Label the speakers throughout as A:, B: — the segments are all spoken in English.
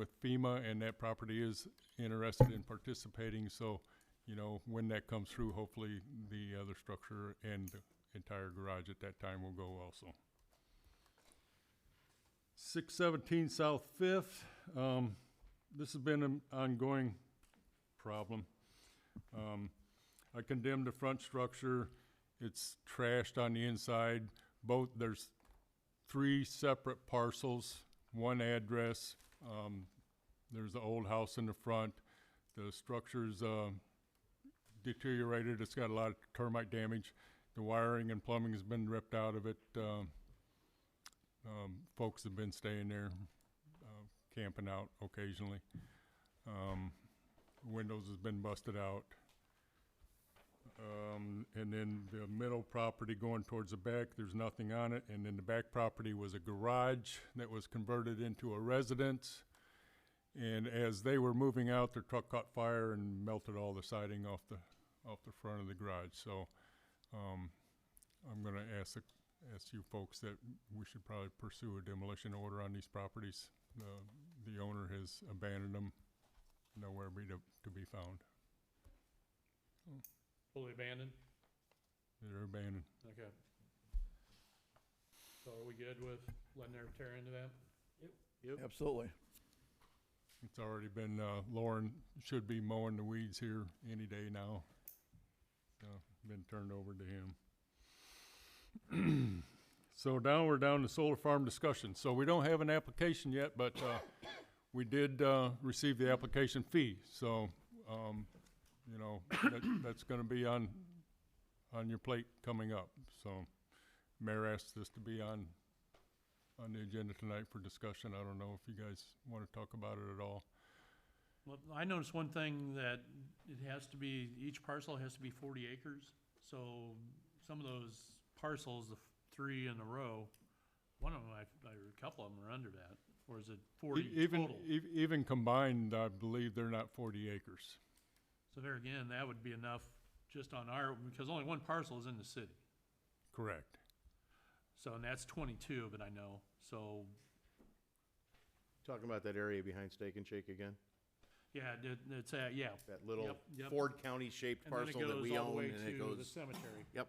A: with FEMA, and that property is interested in participating. So, you know, when that comes through, hopefully the other structure and the entire garage at that time will go also. 617 South Fifth. This has been an ongoing problem. I condemned the front structure. It's trashed on the inside. There's 3 separate parcels, 1 address. There's the old house in the front. The structure's deteriorated. It's got a lot of termite damage. The wiring and plumbing has been ripped out of it. Folks have been staying there, camping out occasionally. Windows has been busted out. And then the middle property going towards the back, there's nothing on it. And then the back property was a garage that was converted into a residence. And as they were moving out, their truck caught fire and melted all the siding off the front of the garage. So I'm going to ask you folks that we should probably pursue a demolition order on these properties. The owner has abandoned them, nowhere to be found.
B: Fully abandoned?
A: They're abandoned.
B: Okay. So are we good with letting her tear into that?
C: Yep.
D: Absolutely.
A: It's already been, Lauren should be mowing the weeds here any day now. So, been turned over to him. So we're down to solar farm discussion. So we don't have an application yet, but we did receive the application fee. So, you know, that's going to be on your plate coming up. So Mayor asked this to be on the agenda tonight for discussion. I don't know if you guys want to talk about it at all.
B: Well, I noticed one thing, that each parcel has to be 40 acres. So some of those parcels, the 3 in a row, one of them, a couple of them are under that. Or is it 40 total?
A: Even combined, I believe they're not 40 acres.
B: So there again, that would be enough just on because only one parcel is in the city.
A: Correct.
B: So, and that's 22 of it, I know. So,
C: Talking about that area behind Steak and Shake again?
B: yeah, it's yeah.
C: That little
B: Yep.
C: Ford County shaped
B: And then
C: parcel that we
B: all the
C: own,
B: way
C: and it
B: to the
C: goes,
B: cemetery.
C: yep.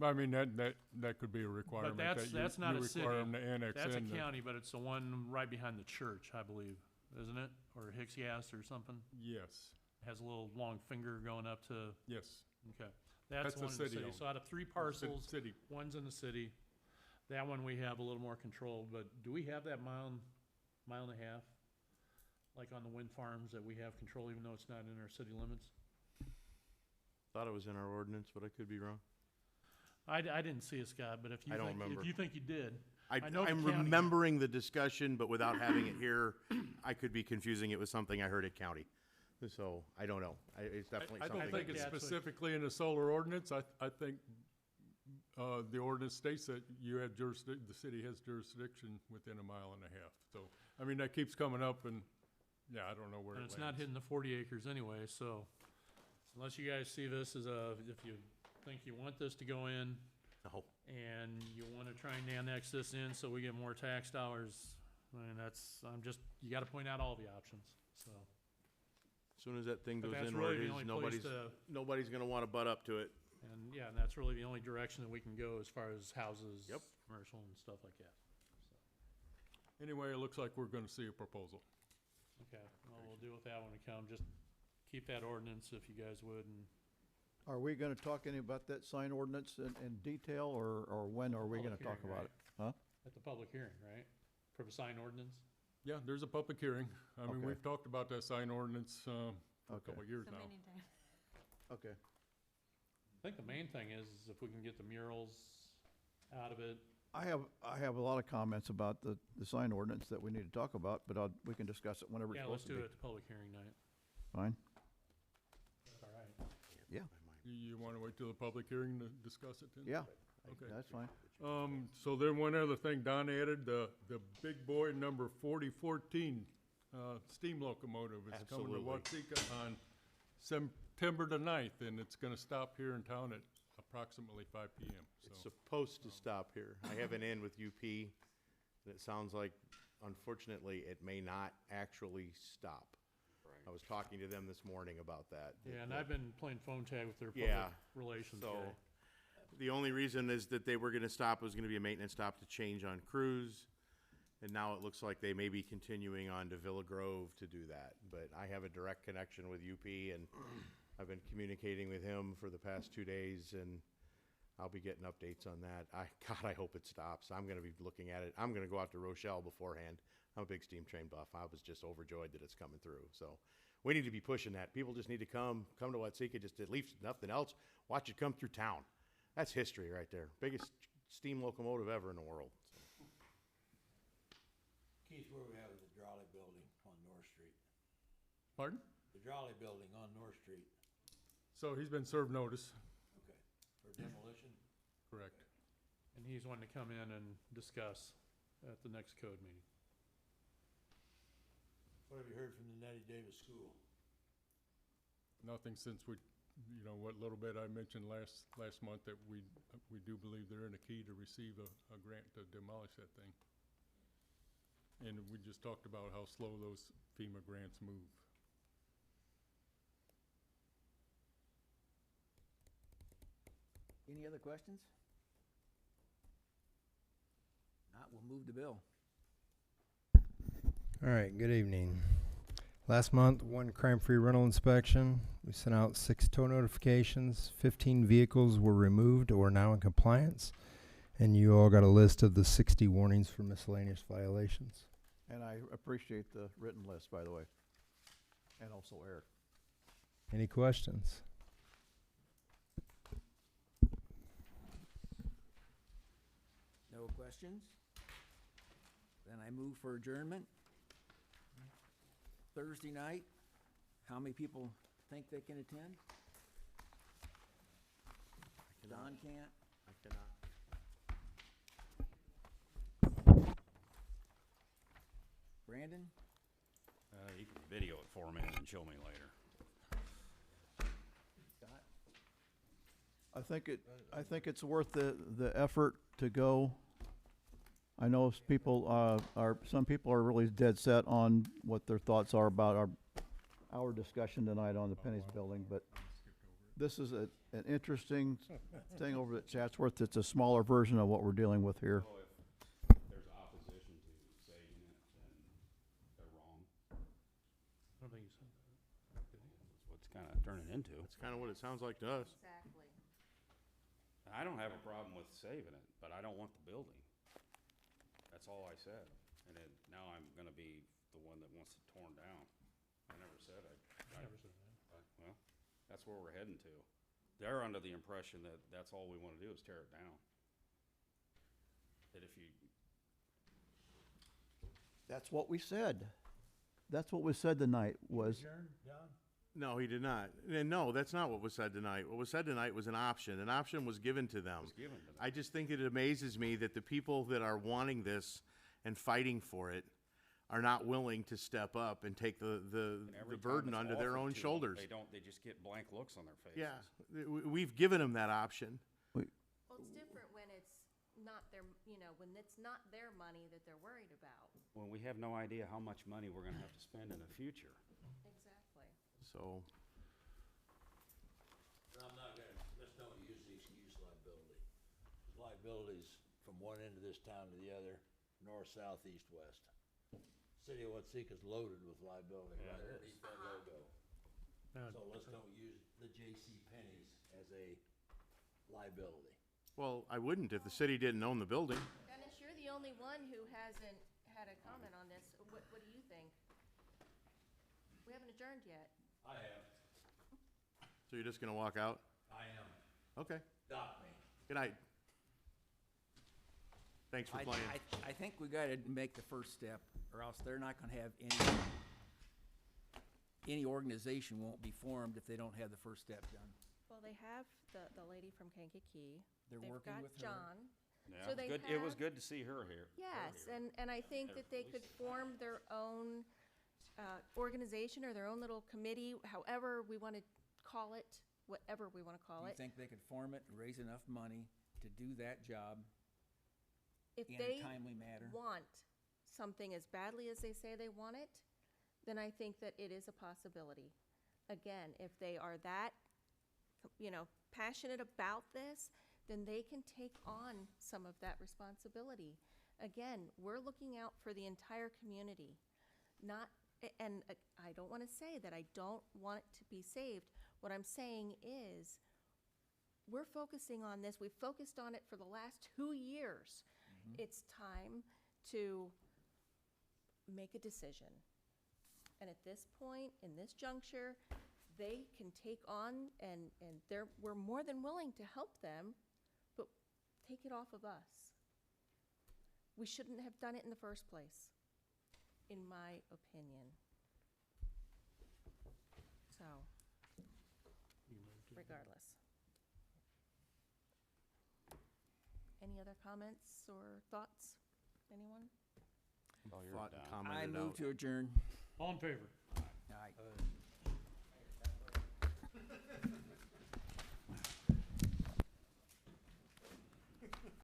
A: I mean, that could be a requirement.
B: But that's not a city.
A: Require them to annex
B: That's a
A: in.
B: county, but it's the one right behind the church, I believe, isn't it? Or Hicks Gas or something.
A: Yes,
B: Has a little long finger going up to.
A: yes.
B: Okay, that's
A: That's
B: one
A: the
B: in the
A: city
B: city.
A: owned.
B: So out of 3 parcels,
A: City.
B: one's in the city. That one we have a little more control. But do we have that mile and a half, like on the wind farms, that we have control, even though it's not in our city limits?
C: Thought it was in our ordinance, but I could be wrong.
B: I didn't see it, Scott, but if you
C: I don't
B: think,
C: remember.
B: if you think you did, I know the
C: I'm
B: county-
C: remembering the discussion, but without having it here, I could be confusing it with something I heard at county. So, I don't know. It's definitely
A: I
C: something.
A: don't think it's
B: that's what-
A: specifically in the solar ordinance. I think the ordinance states that you have the city has jurisdiction within a mile and a half. So, I mean, that keeps coming up, and, yeah, I don't know where it
B: and
A: lands.
B: it's not hitting the 40 acres anyway, so unless you guys see this as if you think you want this to go in
C: No.
B: and you want to try and annex this in so we get more tax dollars, I mean, you got to point out all the options, so.
C: As soon as that thing
B: But
C: goes
B: that's
C: in
B: really
C: where it
B: the
C: is,
B: only place
C: nobody's gonna wanna butt up to it.
B: And yeah, and that's really the only direction that we can go as far as houses,
C: Yep.
B: commercial and stuff like that.
A: Anyway, it looks like we're gonna see a proposal.
B: Okay, well, we'll deal with that when we come. Just keep that ordinance if you guys would, and
D: Are we gonna talk any about that sign ordinance in detail, or when are we gonna
B: Public
D: talk
B: hearing,
D: about it? Huh?
B: at the public hearing, right? For the sign ordinance?
A: Yeah, there's a public hearing. I mean,
D: Okay.
A: we've talked about that sign ordinance for a
D: Okay.
A: couple of years
E: So
A: now.
E: many times.
D: Okay.
B: I think the main thing is if we can get the murals out of it.
D: I have a lot of comments about the sign ordinance that we need to talk about, but we can discuss it whenever it's
B: Yeah, let's
D: supposed to
B: do
D: be.
B: it at the public hearing night.
D: Fine?
B: That's all right.
D: Yeah.
A: You wanna wait till the public hearing to discuss it then?
D: Yeah,
A: Okay.
D: that's fine.
A: So then one other thing, Don added, the big boy number 4014, steam locomotive is coming to
C: Absolutely.
A: Watsika on September the 9th, and it's gonna stop here in town at approximately 5 PM,
C: It's
A: so.
C: supposed to stop here. I have an in with UP, and it sounds like unfortunately, it may not actually stop. I was talking to them this morning about that.
B: Yeah, and I've been playing phone tag with their
C: Yeah,
B: public relations
C: So,
B: guy.
C: the only reason is that they were gonna stop, was gonna be a maintenance stop to change on Cruise. And now it looks like they may be continuing on to Villa Grove to do that. But I have a direct connection with UP, and I've been communicating with him for the past 2 days, and I'll be getting updates on that. God, I hope it stops. I'm gonna be looking at it. I'm gonna go out to Rochelle beforehand. I'm a big steam train buff. I was just overjoyed that it's coming through. So we need to be pushing that. People just need to come to Watsika, just at least if nothing else, watch it come through town. That's history right there. Biggest steam locomotive ever in the world.
E: Keith, where we have the Drolley Building on North Street?
A: Pardon?
E: The Drolley Building on North Street,
A: So he's been served notice,
E: okay, for demolition?
A: correct.
B: And he's wanting to come in and discuss at the next code meeting.
E: What have you heard from the Nettie Davis School?
A: Nothing since we, what little bit I mentioned last month, that we do believe they're in a key to receive a grant to demolish that thing. And we just talked about how slow those FEMA grants move.
F: Any other questions? Not, we'll move the bill.
G: All right, good evening. Last month, 1 crime-free rental inspection. We sent out 6 tow notifications. 15 vehicles were removed or now in compliance. And you all got a list of the 60 warnings for miscellaneous violations.
D: And I appreciate the written list, by the way, and also Eric.
G: Any questions?
F: No questions? Then I move for adjournment. Thursday night, how many people think they can attend? Don can't.
C: I cannot.
F: Brandon?
H: You can video it for me and then show me later.
F: Scott?
D: I think it's worth the effort to go. I know some people are really dead set on what their thoughts are about our discussion tonight on the Penny's building, but this is an interesting thing over at Chatsworth. It's a smaller version of what we're dealing with here.
H: So if there's opposition to saving it, then they're wrong.
B: I don't think he said that.
H: That's what's kind of turning into.
C: That's kind of what it sounds like to us.
I: Exactly.
H: I don't have a problem with saving it, but I don't want the building. That's all I said. And then now I'm gonna be the one that wants it torn down. I never said
B: I never said that.
H: well, that's where we're heading to. They're under the impression that that's all we wanna do is tear it down. That if you,
D: That's what we said. That's what was said tonight was,
E: Adjourn, Don?
C: No, he did not. And no, that's not what was said tonight. What was said tonight was an option. An option was given to them.
H: was given to them.
C: I just think it amazes me that the people that are wanting this and fighting for it are not willing to step up and take the
H: and every time
C: burden
H: it's
C: onto their
H: offered
C: own
H: to 'em,
C: shoulders.
H: They just get blank looks on their faces.
C: Yeah, we've given them that option.
I: Well, it's different when it's not their, when it's not their money that they're worried about.
H: When we have no idea how much money we're gonna have to spend in the future.
I: Exactly.
C: So,
E: I'm not gonna, let's don't use the excuse liability. Liabilities from one end of this town to the other, north, south, east, west. City of Watsika's loaded with liability right underneath that logo.
B: Now,
E: So let's don't use the J.C. Penney's as a liability.
C: well, I wouldn't if the city didn't own the building.
I: Dennis, you're the only one who hasn't had a comment on this. What do you think? We haven't adjourned yet.
E: I am.
C: So you're just gonna walk out?
E: I am.
C: Okay,
E: Dock me.
C: good night. Thanks for playing.
F: I think we gotta make the first step, or else they're not gonna have any organization won't be formed if they don't have the first step done.
I: Well, they have the lady from Kankakee.
F: They're
I: They've
F: working
I: got
F: with her.
I: John.
H: Yeah,
I: So
H: it was
I: they
H: good, it was
I: have-
H: good to see her here.
I: Yes, and I think that they could form their own organization or their own little committee, however we want to call it, whatever we want to call
F: Do you
I: it.
F: think they could form it and raise enough money to do that job
I: If
F: in
I: they
F: a timely manner?
I: want something as badly as they say they want it, then I think that it is a possibility. Again, if they are that, passionate about this, then they can take on some of that responsibility. Again, we're looking out for the entire community, and I don't want to say that I don't want it to be saved. What I'm saying is, we're focusing on this. We've focused on it for the last 2 years. It's time to make a decision. And at this point, in this juncture, they can take on, and we're more than willing to help them, but take it off of us. We shouldn't have done it in the first place, in my opinion. So, regardless. Any other comments or thoughts? Anyone?
C: Thought and
F: I
C: commented
F: move
C: out.
F: to adjourn.
B: All in favor?